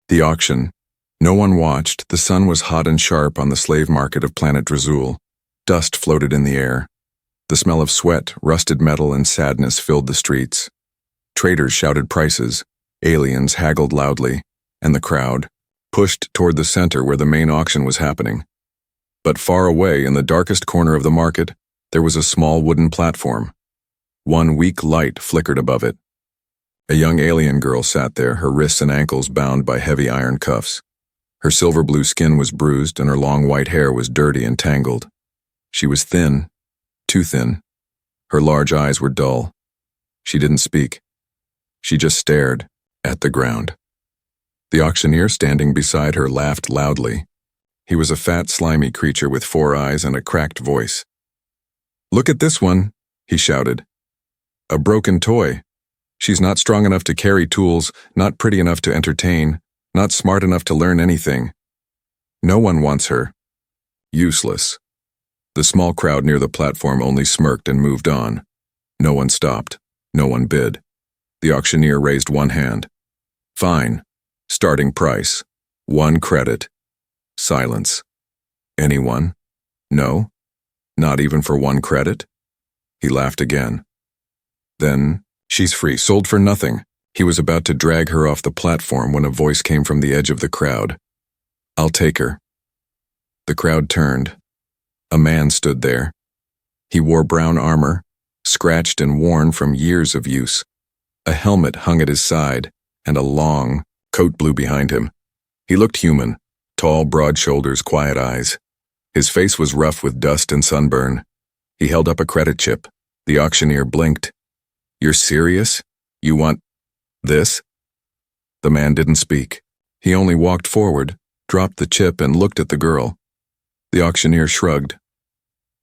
The auction. No one watched. The sun was hot and sharp on the slave market of planet Drazul. Dust floated in the air. The smell of sweat, rusted metal, and sadness filled the streets. Traders shouted prices. Aliens haggled loudly, and the crowd pushed toward the center where the main auction was happening. But far away, in the darkest corner of the market, there was a small wooden platform. One weak light flickered above it. A young alien girl sat there, her wrists and ankles bound by heavy iron cuffs. Her silver-blue skin was bruised, and her long white hair was dirty and tangled. She was thin, too thin. Her large eyes were dull. She didn't speak. She just stared at the ground. The auctioneer standing beside her laughed loudly. He was a fat, slimy creature with 4 eyes and a cracked voice. "Look at this one," he shouted. "A broken toy. She's not strong enough to carry tools, not pretty enough to entertain, not smart enough to learn anything. No one wants her. Useless." The small crowd near the platform only smirked and moved on. No one stopped. No one bid. The auctioneer raised one hand. "Fine. Starting price. 1 credit. Silence. "Anyone? No? Not even for 1 credit?" He laughed again. "Then, she's free, sold for nothing." He was about to drag her off the platform when a voice came from the edge of the crowd. "I'll take her." The crowd turned. A man stood there. He wore brown armor, scratched and worn from years of use. A helmet hung at his side, and a long coat blew behind him. He looked human, tall, broad shoulders, quiet eyes. His face was rough with dust and sunburn. He held up a credit chip. The auctioneer blinked. "You're serious? You want this?" The man didn't speak. He only walked forward, dropped the chip, and looked at the girl. The auctioneer shrugged.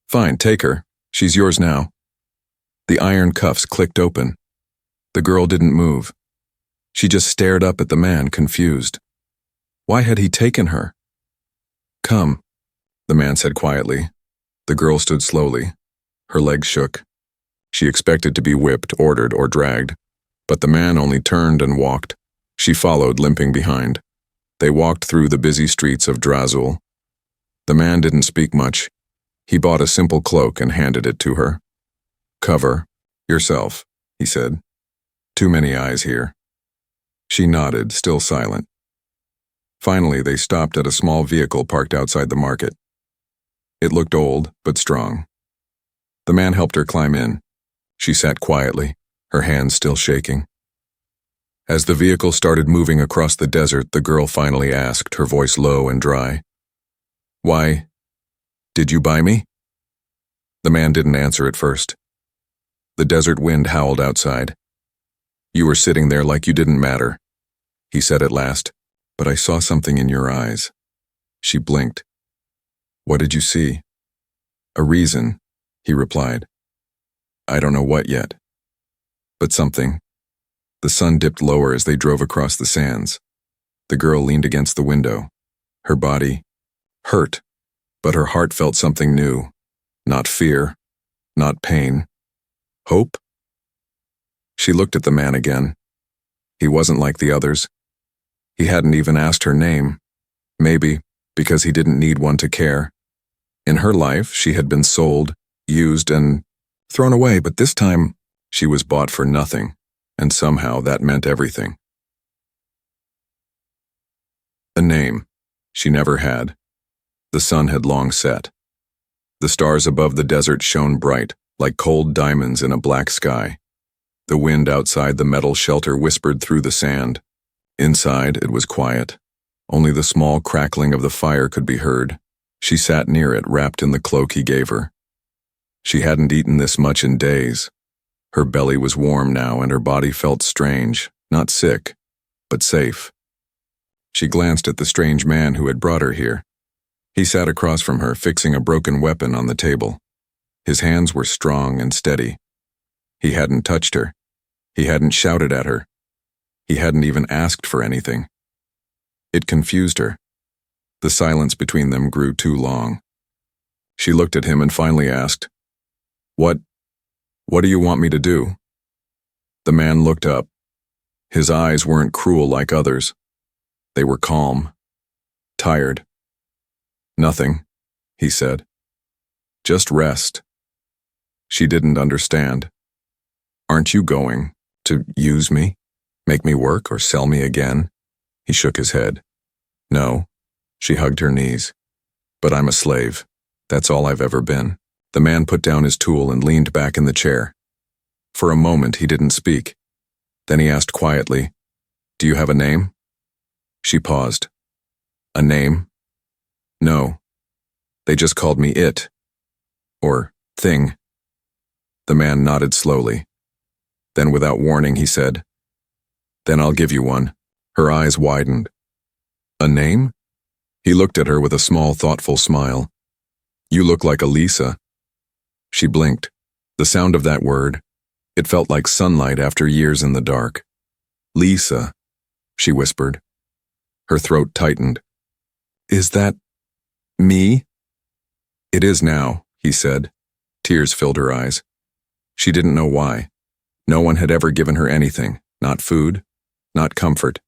"Fine, take her. She's yours now." The iron cuffs clicked open. The girl didn't move. She just stared up at the man, confused. Why had he taken her? "Come," the man said quietly. The girl stood slowly. Her legs shook. She expected to be whipped, ordered, or dragged, but the man only turned and walked. She followed, limping behind. They walked through the busy streets of Drazul. The man didn't speak much. He bought a simple cloak and handed it to her. "Cover yourself," he said. "Too many eyes here." She nodded, still silent. Finally, they stopped at a small vehicle parked outside the market. It looked old, but strong. The man helped her climb in. She sat quietly, her hands still shaking. As the vehicle started moving across the desert, the girl finally asked, her voice low and dry, "Why did you buy me?" The man didn't answer at first. The desert wind howled outside. "You were sitting there like you didn't matter," he said at last, "but I saw something in your eyes." She blinked. "What did you see?" "A reason," he replied. "I don't know what yet, but something." The sun dipped lower as they drove across the sands. The girl leaned against the window. Her body hurt, but her heart felt something new. Not fear, not pain. Hope? She looked at the man again. He wasn't like the others. He hadn't even asked her name. Maybe because he didn't need one to care. In her life, she had been sold, used, and thrown away, but this time, she was bought for nothing, and somehow that meant everything. A name she never had. The sun had long set. The stars above the desert shone bright, like cold diamonds in a black sky. The wind outside the metal shelter whispered through the sand. Inside, it was quiet. Only the small crackling of the fire could be heard. She sat near it, wrapped in the cloak he gave her. She hadn't eaten this much in days. Her belly was warm now, and her body felt strange, not sick, but safe. She glanced at the strange man who had brought her here. He sat across from her, fixing a broken weapon on the table. His hands were strong and steady. He hadn't touched her. He hadn't shouted at her. He hadn't even asked for anything. It confused her. The silence between them grew too long. She looked at him and finally asked, What do you want me to do?" The man looked up. His eyes weren't cruel like others. They were calm, tired. "Nothing," he said. "Just rest." She didn't understand. "Aren't you going to use me? Make me work or sell me again?" He shook his head. "No." She hugged her knees. "But I'm a slave. That's all I've ever been." The man put down his tool and leaned back in the chair. For a moment he didn't speak. Then he asked quietly, "Do you have a name?" She paused. "A name?" "No. They just called me It. Or Thing." The man nodded slowly. Then without warning he said, "Then I'll give you one." Her eyes widened. "A name?" He looked at her with a small, thoughtful smile. "You look like Elisa." She blinked. The sound of that word, it felt like sunlight after years in the dark. "Lisa," she whispered. Her throat tightened. "Is that me?" "It is now," he said. Tears filled her eyes. She didn't know why. No one had ever given her anything, not food, not comfort,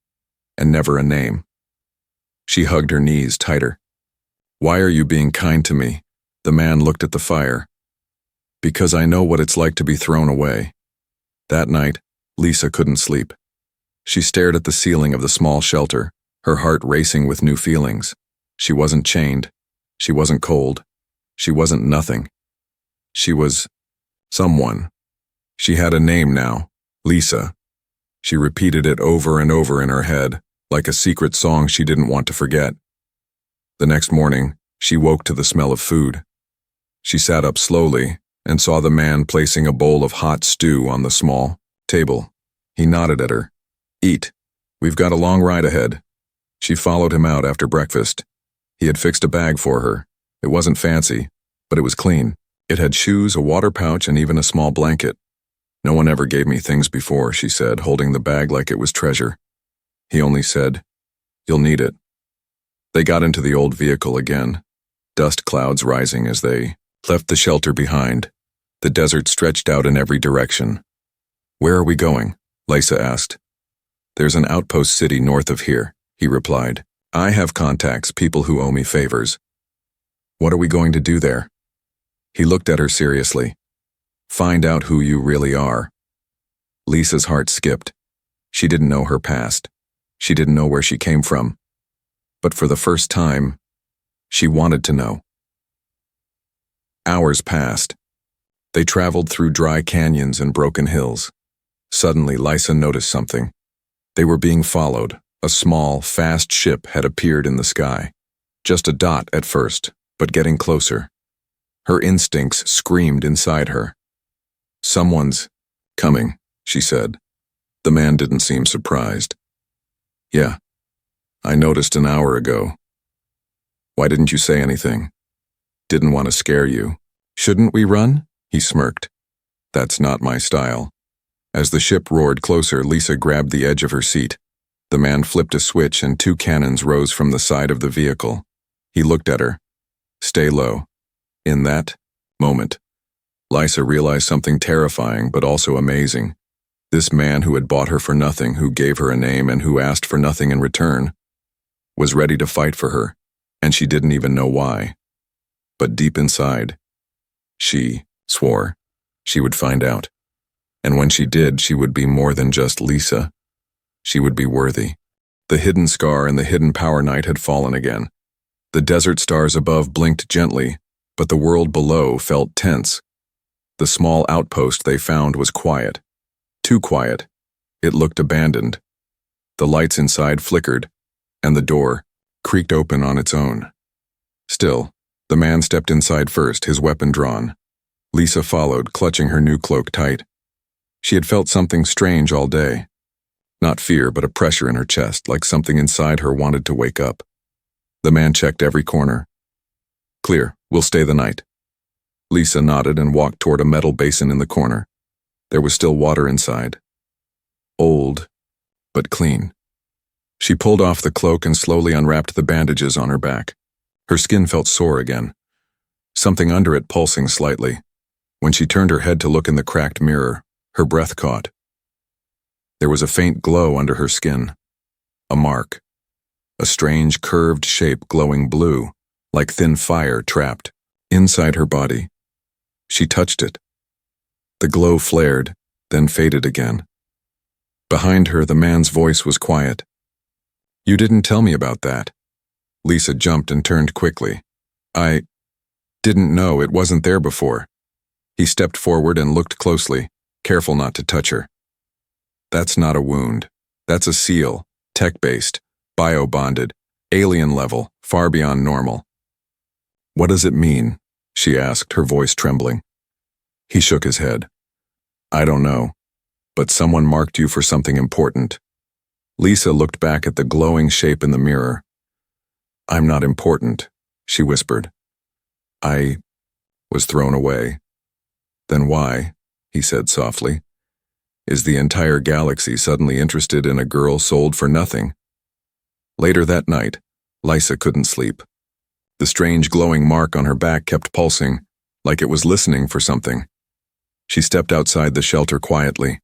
and never a name. She hugged her knees tighter. "Why are you being kind to me?" The man looked at the fire. "Because I know what it's like to be thrown away." That night, Lisa couldn't sleep. She stared at the ceiling of the small shelter, her heart racing with new feelings. She wasn't chained. She wasn't cold. She wasn't nothing. She was someone. She had a name now, Lisa. She repeated it over and over in her head, like a secret song she didn't want to forget. The next morning, she woke to the smell of food. She sat up slowly and saw the man placing a bowl of hot stew on the small table. He nodded at her. "Eat. We've got a long ride ahead." She followed him out after breakfast. He had fixed a bag for her. It wasn't fancy, but it was clean. It had shoes, a water pouch, and even a small blanket. "No one ever gave me things before," she said, holding the bag like it was treasure. He only said, "You'll need it." They got into the old vehicle again, dust clouds rising as they left the shelter behind. The desert stretched out in every direction. "Where are we going?" Lisa asked. "There's an outpost city north of here," he replied. "I have contacts, people who owe me favors." "What are we going to do there?" He looked at her seriously. "Find out who you really are." Lisa's heart skipped. She didn't know her past. She didn't know where she came from. But for the first time, she wanted to know. Hours passed. They traveled through dry canyons and broken hills. Suddenly, Lisa noticed something. They were being followed. A small, fast ship had appeared in the sky. Just a dot at first, but getting closer. Her instincts screamed inside her. "Someone's coming," she said. The man didn't seem surprised. "Yeah, I noticed an hour ago." "Why didn't you say anything?" "Didn't want to scare you." "Shouldn't we run?" He smirked. "That's not my style." As the ship roared closer, Lisa grabbed the edge of her seat. The man flipped a switch and 2 cannons rose from the side of the vehicle. He looked at her. "Stay low." In that moment, Lisa realized something terrifying but also amazing. This man who had bought her for nothing, who gave her a name and who asked for nothing in return, was ready to fight for her, and she didn't even know why. But deep inside, she swore she would find out. And when she did, she would be more than just Lisa. She would be worthy. The hidden scar and the hidden power night had fallen again. The desert stars above blinked gently, but the world below felt tense. The small outpost they found was quiet. Too quiet. It looked abandoned. The lights inside flickered, and the door creaked open on its own. Still, the man stepped inside first, his weapon drawn. Lisa followed, clutching her new cloak tight. She had felt something strange all day. Not fear, but a pressure in her chest, like something inside her wanted to wake up. The man checked every corner. "Clear, we'll stay the night." Lisa nodded and walked toward a metal basin in the corner. There was still water inside. Old, but clean. She pulled off the cloak and slowly unwrapped the bandages on her back. Her skin felt sore again, something under it pulsing slightly. When she turned her head to look in the cracked mirror, her breath caught. There was a faint glow under her skin. A mark. a strange curved shape glowing blue, like thin fire trapped inside her body. She touched it. The glow flared, then faded again. Behind her, the man's voice was quiet. "You didn't tell me about that." Lisa jumped and turned quickly. "I didn't know it wasn't there before." He stepped forward and looked closely, careful not to touch her. "That's not a wound. That's a seal, tech-based, bio-bonded, alien level, far beyond normal." "What does it mean?" she asked, her voice trembling. He shook his head. "I don't know, but someone marked you for something important." Lisa looked back at the glowing shape in the mirror. "I'm not important," she whispered. "I was thrown away." "Then why," he said softly, "is the entire galaxy suddenly interested in a girl sold for nothing?" Later that night, Lisa couldn't sleep. The strange glowing mark on her back kept pulsing, like it was listening for something. She stepped outside the shelter quietly.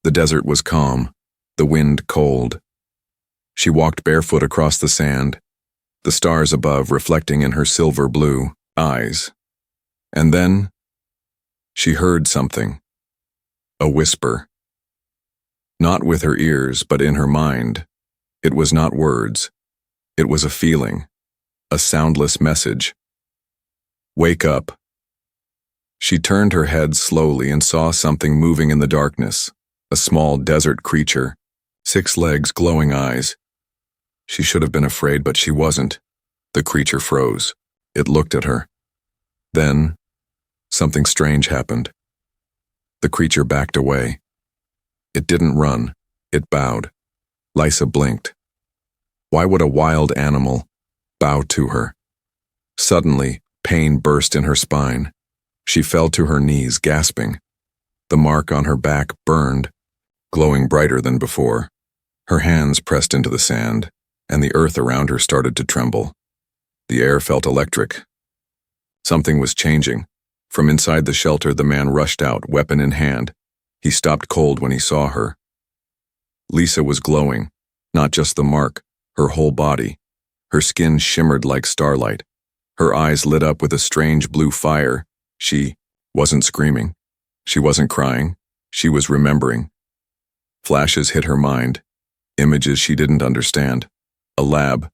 The desert was calm, the wind cold. She walked barefoot across the sand, the stars above reflecting in her silver blue eyes. And then she heard something. A whisper. Not with her ears, but in her mind. It was not words. It was a feeling, a soundless message. "Wake up." She turned her head slowly and saw something moving in the darkness, a small desert creature, 6 legs, glowing eyes. She should have been afraid, but she wasn't. The creature froze. It looked at her. Then, something strange happened. The creature backed away. It didn't run. It bowed. Lisa blinked. Why would a wild animal bow to her? Suddenly, pain burst in her spine. She fell to her knees, gasping. The mark on her back burned, glowing brighter than before. Her hands pressed into the sand, and the earth around her started to tremble. The air felt electric. Something was changing. From inside the shelter, the man rushed out, weapon in hand. He stopped cold when he saw her. Lisa was glowing, not just the mark, her whole body. Her skin shimmered like starlight. Her eyes lit up with a strange blue fire. She wasn't screaming. She wasn't crying. She was remembering. Flashes hit her mind, images she didn't understand. A lab,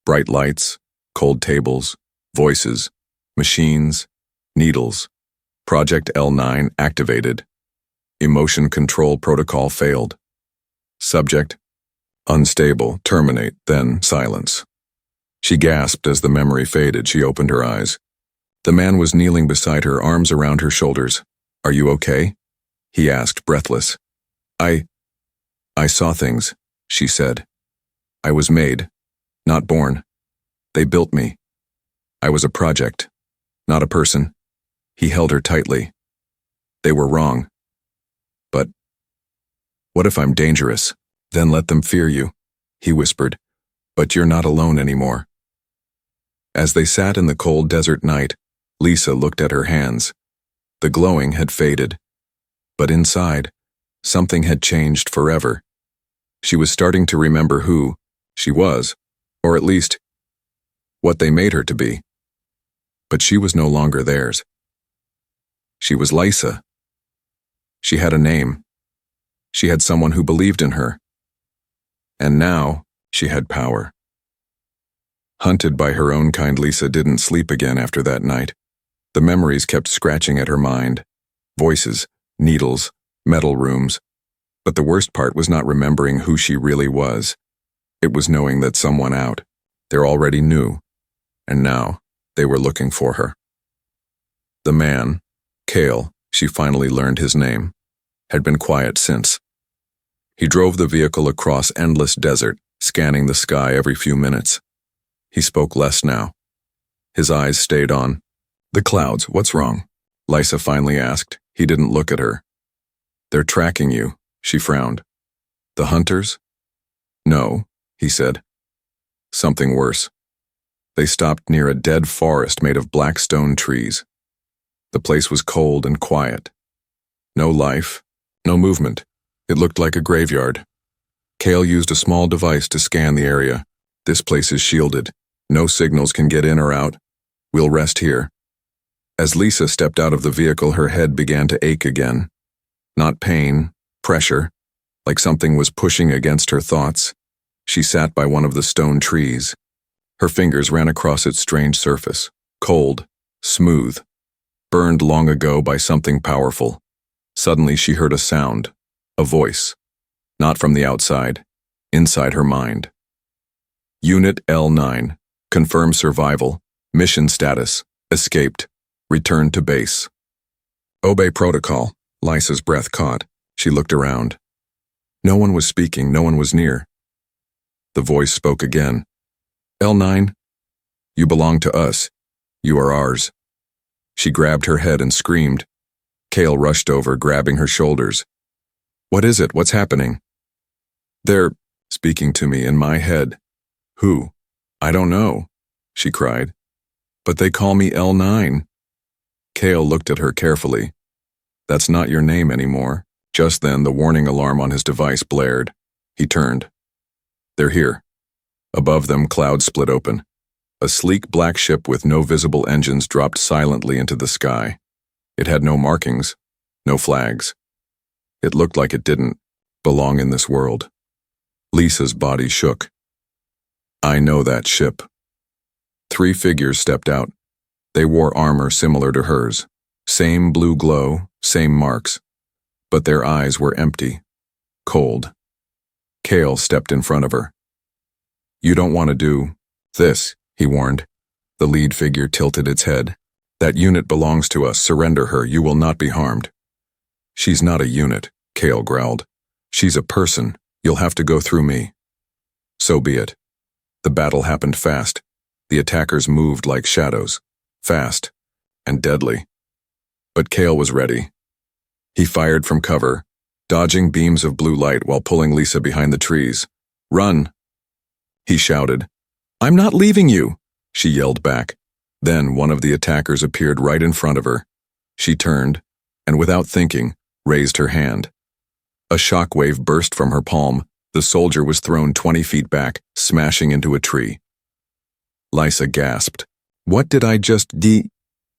bright lights, cold tables, voices, machines, needles. Project L9 activated. Emotion control protocol failed. Subject, unstable, terminate, then silence. She gasped as the memory faded. She opened her eyes. The man was kneeling beside her, arms around her shoulders. "Are you okay?" he asked, breathless. I saw things," she said. "I was made, not born. They built me. I was a project, not a person." He held her tightly. "They were wrong. But what if I'm dangerous? Then let them fear you," he whispered. "But you're not alone anymore." As they sat in the cold desert night, Lisa looked at her hands. The glowing had faded. But inside, something had changed forever. She was starting to remember who she was, or at least what they made her to be. But she was no longer theirs. She was Lisa. She had a name. She had someone who believed in her. And now, she had power. Hunted by her own kind, Lisa didn't sleep again after that night. The memories kept scratching at her mind. Voices, needles, metal rooms. But the worst part was not remembering who she really was. It was knowing that someone out there already knew. And now, they were looking for her. The man, Cale, she finally learned his name, had been quiet since. He drove the vehicle across endless desert, scanning the sky every few minutes. He spoke less now. His eyes stayed on the clouds. "What's wrong?" Lisa finally asked. He didn't look at her. "They're tracking you," she frowned. "The hunters?" "No," he said. "Something worse." They stopped near a dead forest made of black stone trees. The place was cold and quiet. No life, no movement. It looked like a graveyard. Cale used a small device to scan the area. This place is shielded. No signals can get in or out. We'll rest here. As Lisa stepped out of the vehicle, her head began to ache again. Not pain, pressure, like something was pushing against her thoughts. She sat by one of the stone trees. Her fingers ran across its strange surface, cold, smooth, burned long ago by something powerful. Suddenly she heard a sound, a voice, not from the outside, inside her mind. Unit L9, confirm survival, mission status, escaped, return to base. Obey protocol. Lisa's breath caught. She looked around. No one was speaking, no one was near. The voice spoke again. L9, you belong to us. You are ours. She grabbed her head and screamed. Kale rushed over, grabbing her shoulders. What is it? What's happening? They're speaking to me in my head. Who? I don't know, she cried. But they call me L9. Kale looked at her carefully. That's not your name anymore. Just then, the warning alarm on his device blared. He turned. They're here. Above them, clouds split open. A sleek black ship with no visible engines dropped silently into the sky. It had no markings, no flags. It looked like it didn't belong in this world. Lisa's body shook. I know that ship. 3 figures stepped out. They wore armor similar to hers. Same blue glow, same marks. But their eyes were empty, cold. Kale stepped in front of her. You don't want to do this, he warned. The lead figure tilted its head. That unit belongs to us. Surrender her. You will not be harmed. She's not a unit, Kale growled. She's a person. You'll have to go through me. So be it. The battle happened fast. The attackers moved like shadows. Fast and deadly. But Kale was ready. He fired from cover, dodging beams of blue light while pulling Lisa behind the trees. Run! He shouted. I'm not leaving you, she yelled back. Then one of the attackers appeared right in front of her. She turned, and without thinking, raised her hand. A shockwave burst from her palm. The soldier was thrown 20 feet back, smashing into a tree. Lisa gasped. What did I just do?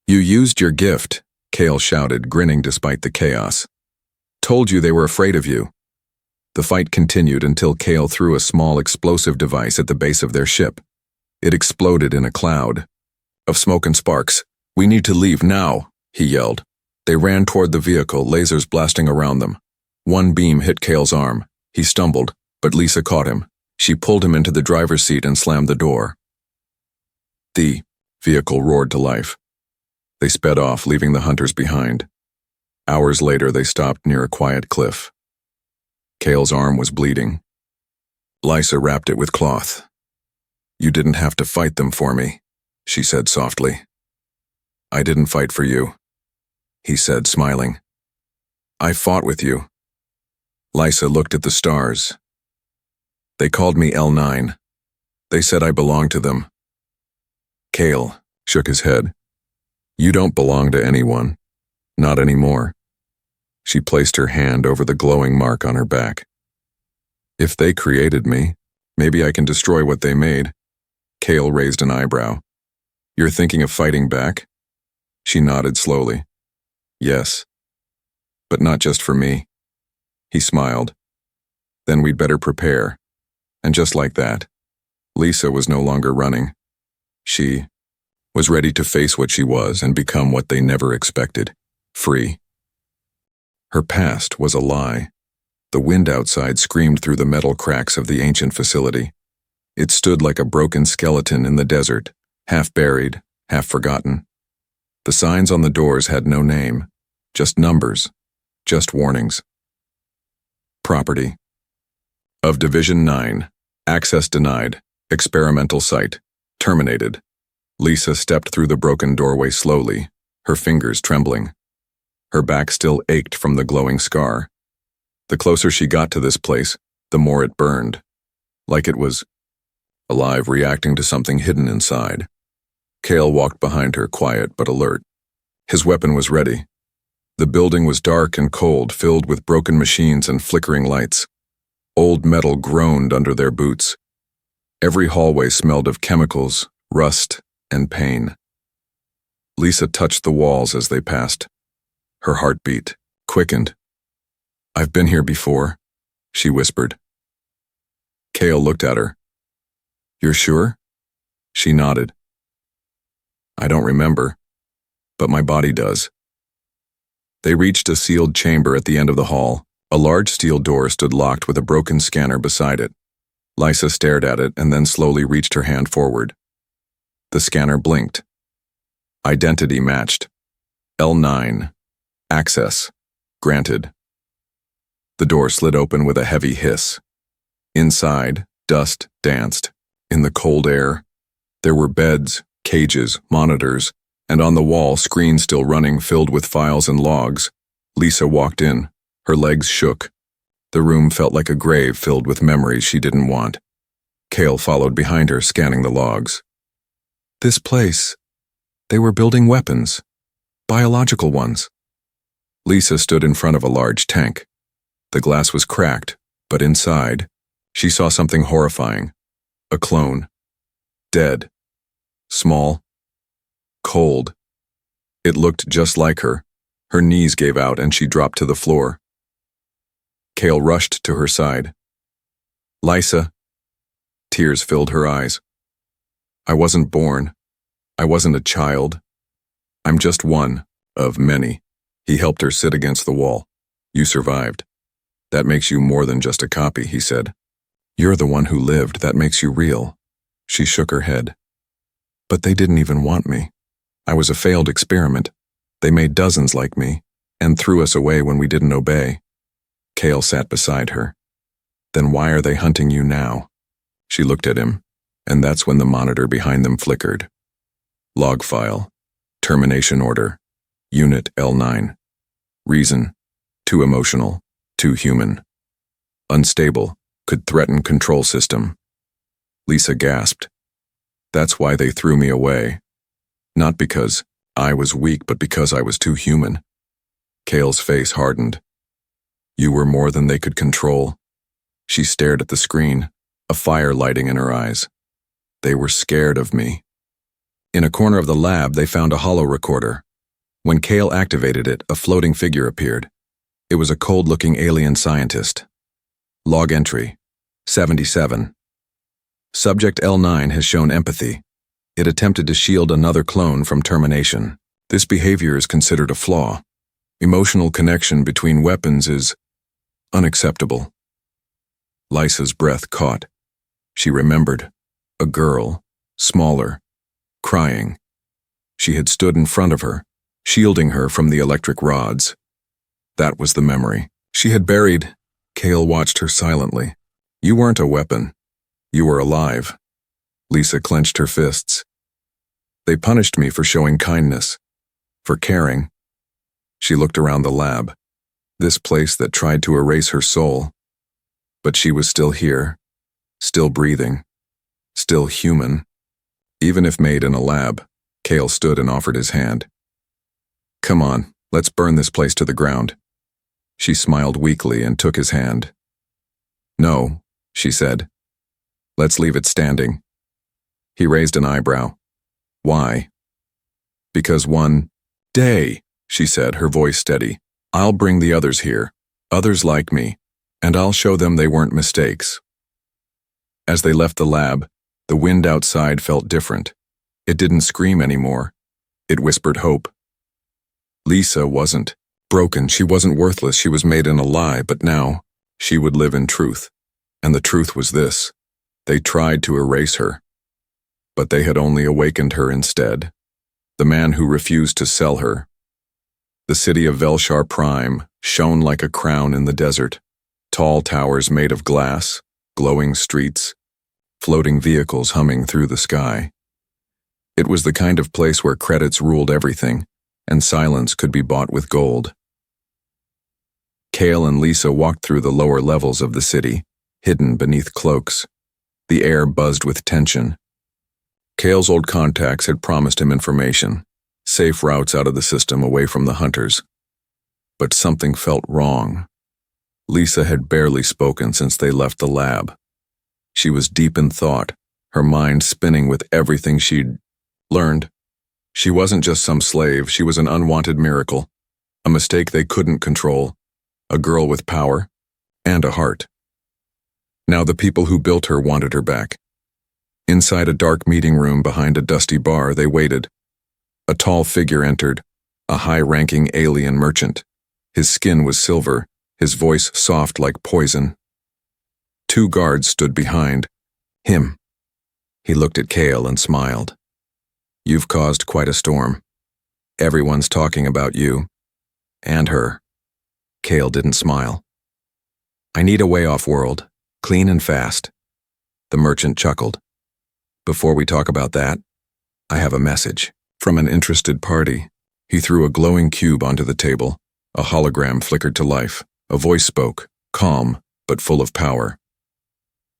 You used your gift, Kale shouted, grinning despite the chaos. Told you they were afraid of you. The fight continued until Kale threw a small explosive device at the base of their ship. It exploded in a cloud of smoke and sparks. We need to leave now, he yelled. They ran toward the vehicle, lasers blasting around them. One beam hit Kale's arm. He stumbled, but Lisa caught him. She pulled him into the driver's seat and slammed the door. The vehicle roared to life. They sped off, leaving the hunters behind. Hours later, they stopped near a quiet cliff. Kale's arm was bleeding. Lisa wrapped it with cloth. You didn't have to fight them for me, she said softly. I didn't fight for you, he said, smiling. I fought with you. Lisa looked at the stars. They called me L9. They said I belonged to them. Kale shook his head. You don't belong to anyone. Not anymore. She placed her hand over the glowing mark on her back. If they created me, maybe I can destroy what they made. Kale raised an eyebrow. You're thinking of fighting back? She nodded slowly. Yes. But not just for me. He smiled. Then we'd better prepare. And just like that, Lisa was no longer running. She was ready to face what she was and become what they never expected, free. Her past was a lie. The wind outside screamed through the metal cracks of the ancient facility. It stood like a broken skeleton in the desert, half buried, half forgotten. The signs on the doors had no name, just numbers, just warnings. Property of Division 9, access denied, experimental site, terminated. Lisa stepped through the broken doorway slowly, her fingers trembling. Her back still ached from the glowing scar. The closer she got to this place, the more it burned, like it was alive, reacting to something hidden inside. Kale walked behind her, quiet but alert. His weapon was ready. The building was dark and cold, filled with broken machines and flickering lights. Old metal groaned under their boots. Every hallway smelled of chemicals, rust, and pain. Lisa touched the walls as they passed. Her heartbeat quickened. "I've been here before," she whispered. Cale looked at her. "You're sure?" She nodded. "I don't remember, but my body does." They reached a sealed chamber at the end of the hall. A large steel door stood locked with a broken scanner beside it. Lisa stared at it and then slowly reached her hand forward. The scanner blinked. Identity matched. L9. Access. Granted. The door slid open with a heavy hiss. Inside, dust danced. In the cold air, there were beds, cages, monitors, and on the wall, screens still running filled with files and logs. Lisa walked in. Her legs shook. The room felt like a grave filled with memories she didn't want. Cale followed behind her, scanning the logs. This place, they were building weapons. Biological ones. Lisa stood in front of a large tank. The glass was cracked, but inside, she saw something horrifying. A clone. Dead. Small. Cold. It looked just like her. Her knees gave out and she dropped to the floor. Cale rushed to her side. "Lisa." Tears filled her eyes. "I wasn't born. I wasn't a child. I'm just one of many." He helped her sit against the wall. "You survived. That makes you more than just a copy," he said. "You're the one who lived. That makes you real." She shook her head. "But they didn't even want me. I was a failed experiment. They made dozens like me, and threw us away when we didn't obey." Cale sat beside her. "Then why are they hunting you now?" She looked at him, and that's when the monitor behind them flickered. Log file. Termination order. Unit L9. Reason. Too emotional. Too human. Unstable. Could threaten control system. Lisa gasped. "That's why they threw me away. Not because I was weak, but because I was too human." Cale's face hardened. "You were more than they could control." She stared at the screen, a fire lighting in her eyes. "They were scared of me." In a corner of the lab, they found a holo recorder. When Cale activated it, a floating figure appeared. It was a cold-looking alien scientist. Log entry. 77. Subject L9 has shown empathy. It attempted to shield another clone from termination. This behavior is considered a flaw. Emotional connection between weapons is unacceptable. Lisa's breath caught. She remembered. A girl, smaller, crying. She had stood in front of her, shielding her from the electric rods. That was the memory. She had buried. Cale watched her silently. "You weren't a weapon. You were alive." Lisa clenched her fists. "They punished me for showing kindness, for caring." She looked around the lab, this place that tried to erase her soul. But she was still here, still breathing, still human. Even if made in a lab, Cale stood and offered his hand. "Come on, let's burn this place to the ground." She smiled weakly and took his hand. "No," she said. "Let's leave it standing." He raised an eyebrow. "Why?" "Because one day," she said, her voice steady, "I'll bring the others here, others like me, and I'll show them they weren't mistakes." As they left the lab, the wind outside felt different. It didn't scream anymore. It whispered hope. Lisa wasn't broken. She wasn't worthless. She was made in a lie, but now she would live in truth. And the truth was this. They tried to erase her, but they had only awakened her instead. The man who refused to sell her. The city of Velshar Prime shone like a crown in the desert. Tall towers made of glass, glowing streets, floating vehicles humming through the sky. It was the kind of place where credits ruled everything, and silence could be bought with gold. Cale and Lisa walked through the lower levels of the city, hidden beneath cloaks. The air buzzed with tension. Cale's old contacts had promised him information, safe routes out of the system away from the hunters. But something felt wrong. Lisa had barely spoken since they left the lab. She was deep in thought, her mind spinning with everything she'd learned. She wasn't just some slave, she was an unwanted miracle, a mistake they couldn't control, a girl with power and a heart. Now the people who built her wanted her back. Inside a dark meeting room behind a dusty bar, they waited. A tall figure entered, a high-ranking alien merchant. His skin was silver, his voice soft like poison. 2 guards stood behind him. He looked at Kale and smiled. You've caused quite a storm. Everyone's talking about you. And her. Kale didn't smile. I need a way off-world, clean and fast. The merchant chuckled. Before we talk about that, I have a message. From an interested party. He threw a glowing cube onto the table. A hologram flickered to life. A voice spoke, calm, but full of power.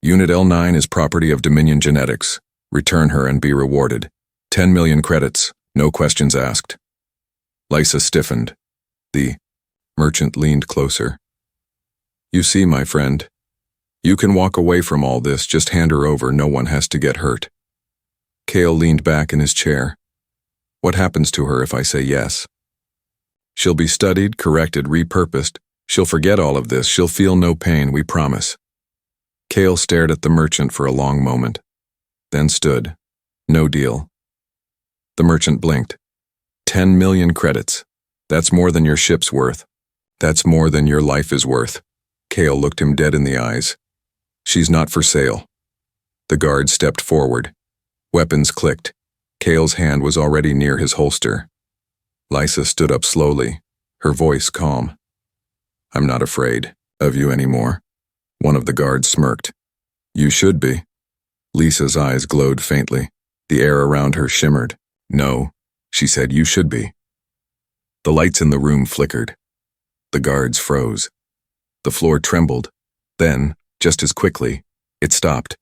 Unit L9 is property of Dominion Genetics. Return her and be rewarded. 10 million credits, no questions asked. Lysa stiffened. The merchant leaned closer. You see, my friend, you can walk away from all this, just hand her over, no one has to get hurt. Kale leaned back in his chair. What happens to her if I say yes? She'll be studied, corrected, repurposed. She'll forget all of this, she'll feel no pain, we promise. Kale stared at the merchant for a long moment, then stood. No deal. The merchant blinked. 10 million credits. That's more than your ship's worth. That's more than your life is worth. Kale looked him dead in the eyes. She's not for sale. The guard stepped forward. Weapons clicked. Kale's hand was already near his holster. Lysa stood up slowly, her voice calm. I'm not afraid of you anymore. One of the guards smirked. You should be. Lisa's eyes glowed faintly. The air around her shimmered. No, she said, you should be. The lights in the room flickered. The guards froze. The floor trembled. Then, just as quickly, it stopped.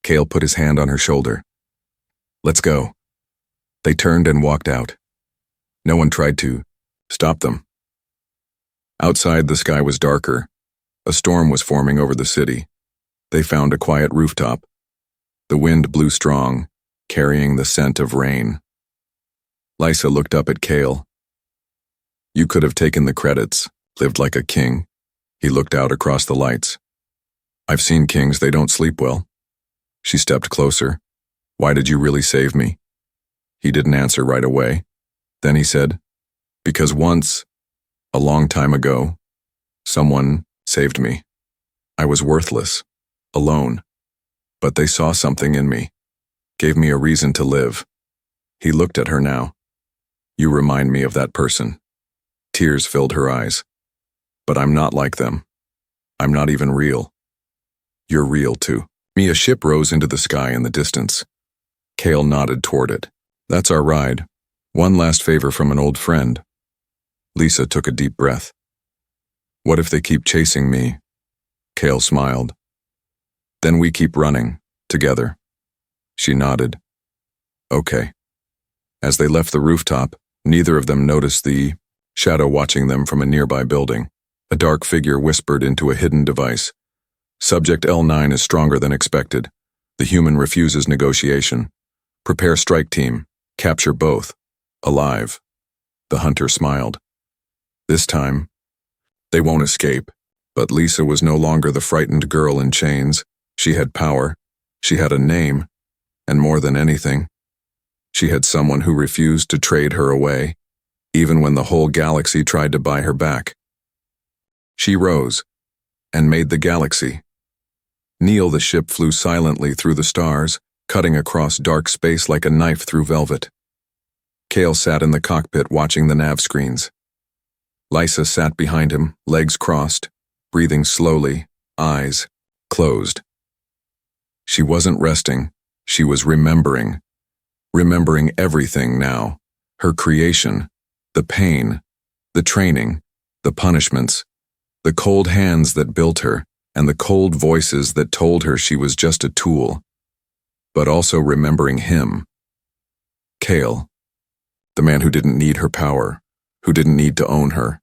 Kale put his hand on her shoulder. Let's go. They turned and walked out. No one tried to stop them. Outside, the sky was darker. A storm was forming over the city. They found a quiet rooftop. The wind blew strong, carrying the scent of rain. Lysa looked up at Kale. You could have taken the credits, lived like a king. He looked out across the lights. I've seen kings, they don't sleep well. She stepped closer. Why did you really save me? He didn't answer right away. Then he said, because once, a long time ago, someone saved me. I was worthless, alone, but they saw something in me, gave me a reason to live. He looked at her now. You remind me of that person. Tears filled her eyes. But I'm not like them. I'm not even real. You're real too. A ship rose into the sky in the distance. Kale nodded toward it. That's our ride. One last favor from an old friend. Lysa took a deep breath. What if they keep chasing me? Kale smiled. Then we keep running, together. She nodded. Okay. As they left the rooftop, neither of them noticed the shadow watching them from a nearby building. A dark figure whispered into a hidden device. Subject L9 is stronger than expected. The human refuses negotiation. Prepare strike team. Capture both. Alive. The hunter smiled. This time, they won't escape. But Lysa was no longer the frightened girl in chains. She had power. She had a name. And more than anything, she had someone who refused to trade her away, even when the whole galaxy tried to buy her back. She rose and made the galaxy. Neil, the ship, flew silently through the stars, cutting across dark space like a knife through velvet. Kale sat in the cockpit watching the nav screens. Lysa sat behind him, legs crossed, breathing slowly, eyes closed. She wasn't resting, she was remembering. Remembering everything now. Her creation, the pain, the training, the punishments, the cold hands that built her, and the cold voices that told her she was just a tool. But also remembering him. Kale. The man who didn't need her power, who didn't need to own her.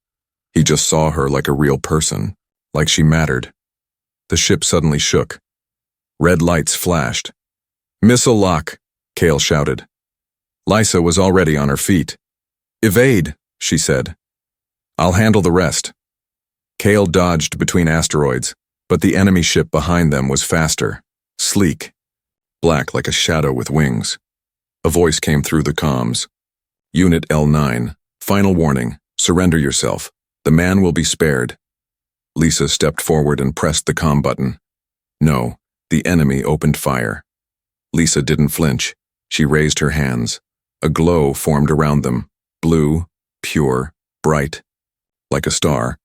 He just saw her like a real person, like she mattered. The ship suddenly shook. Red lights flashed. Missile lock, Kale shouted. Lysa was already on her feet. Evade, she said. I'll handle the rest. Kale dodged between asteroids, but the enemy ship behind them was faster, sleek, black like a shadow with wings. A voice came through the comms. Unit L9, final warning, surrender yourself. The man will be spared. Lisa stepped forward and pressed the comm button. No, the enemy opened fire. Lisa didn't flinch. She raised her hands. A glow formed around them, blue, pure, bright, like a star.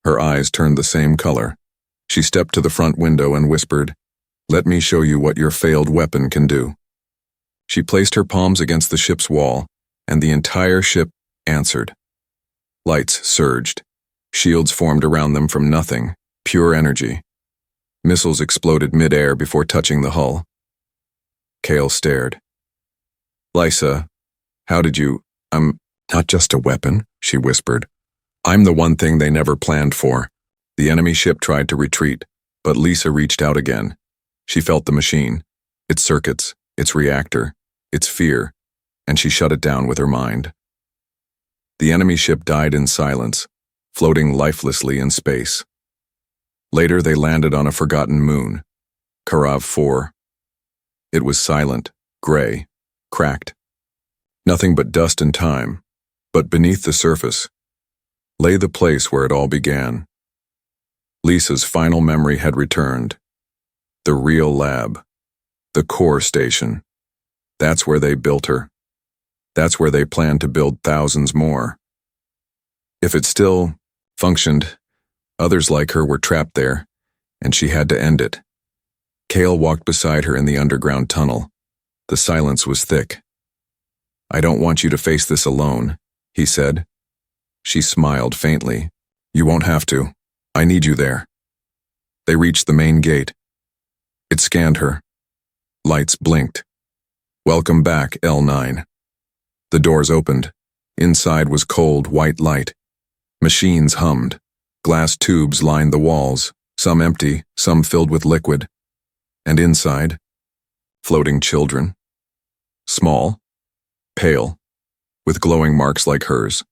Her eyes turned the same color. She stepped to the front window and whispered, "Let me show you what your failed weapon can do." She placed her palms against the ship's wall, and the entire ship answered. Lights surged. Shields formed around them from nothing, pure energy. Missiles exploded mid-air before touching the hull. Kale stared. Lysa, how did you, I'm not just a weapon, she whispered. I'm the one thing they never planned for. The enemy ship tried to retreat, but Lisa reached out again. She felt the machine, its circuits, its reactor, its fear, and she shut it down with her mind. The enemy ship died in silence, floating lifelessly in space. Later they landed on a forgotten moon, Karav 4. It was silent, gray, cracked. Nothing but dust and time, but beneath the surface lay the place where it all began. Lisa's final memory had returned. The real lab. The core station. That's where they built her. That's where they planned to build thousands more. If it still functioned, others like her were trapped there, and she had to end it. Kale walked beside her in the underground tunnel. The silence was thick. I don't want you to face this alone, he said. She smiled faintly. You won't have to. I need you there. They reached the main gate. It scanned her. Lights blinked. Welcome back, L9. The doors opened. Inside was cold, white light. Machines hummed. Glass tubes lined the walls, some empty, some filled with liquid. And inside, floating children. Small, pale, with glowing marks like hers.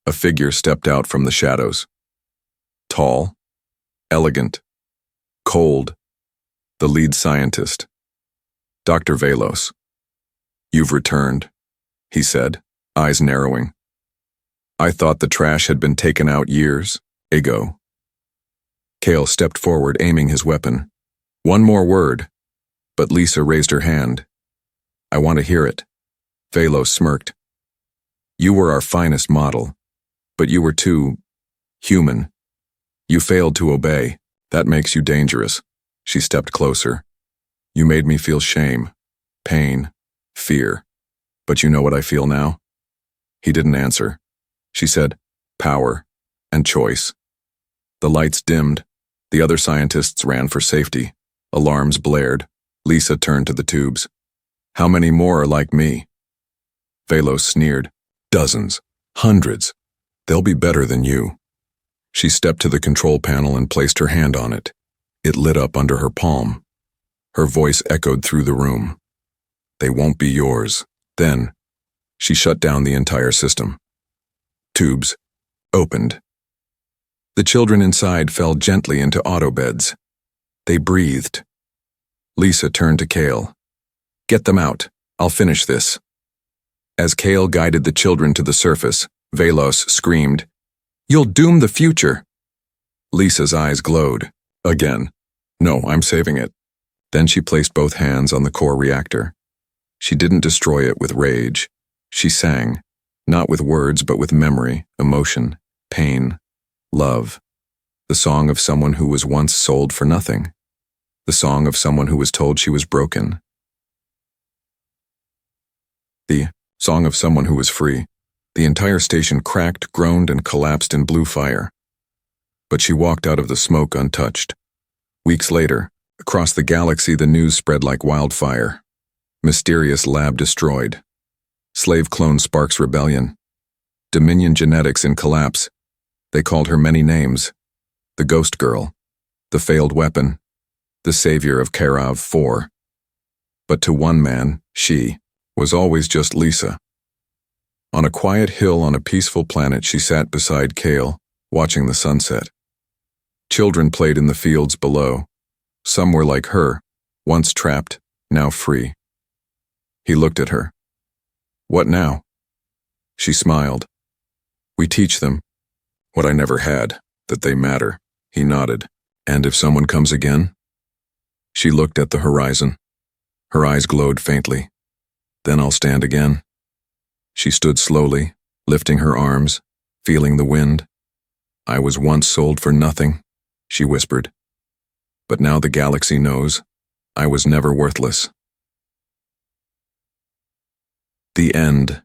A figure stepped out from the shadows. Tall, elegant, cold. The lead scientist. Dr. Velos. You've returned, he said, eyes narrowing. I thought the trash had been taken out years ago. Kale stepped forward, aiming his weapon. One more word, but Lisa raised her hand. I want to hear it. Velos smirked. You were our finest model, but you were too human. You failed to obey. That makes you dangerous. She stepped closer. You made me feel shame, pain, fear. But you know what I feel now? He didn't answer. She said, power and choice. The lights dimmed. The other scientists ran for safety. Alarms blared. Lisa turned to the tubes. How many more are like me? Velos sneered. Dozens. Hundreds. They'll be better than you. She stepped to the control panel and placed her hand on it. It lit up under her palm. Her voice echoed through the room. They won't be yours. Then, she shut down the entire system. Tubes opened. The children inside fell gently into autobeds. They breathed. Lisa turned to Kale. Get them out. I'll finish this. As Kale guided the children to the surface, Velos screamed, You'll doom the future. Lisa's eyes glowed. Again. No, I'm saving it. Then she placed both hands on the core reactor. She didn't destroy it with rage. She sang, not with words but with memory, emotion, pain, love. The song of someone who was once sold for nothing. The song of someone who was told she was broken. The song of someone who was free. The entire station cracked, groaned, and collapsed in blue fire. But she walked out of the smoke untouched. Weeks later, across the galaxy the news spread like wildfire. Mysterious lab destroyed. Slave clone sparks rebellion. Dominion genetics in collapse. They called her many names. The Ghost Girl. The failed weapon. The savior of Karav 4. But to one man, she was always just Lisa. On a quiet hill on a peaceful planet, she sat beside Kale, watching the sunset. Children played in the fields below. Some were like her, once trapped, now free. He looked at her. What now? She smiled. We teach them what I never had, that they matter. He nodded. And if someone comes again? She looked at the horizon. Her eyes glowed faintly. Then I'll stand again. She stood slowly, lifting her arms, feeling the wind. I was once sold for nothing, she whispered. But now the galaxy knows I was never worthless. The end.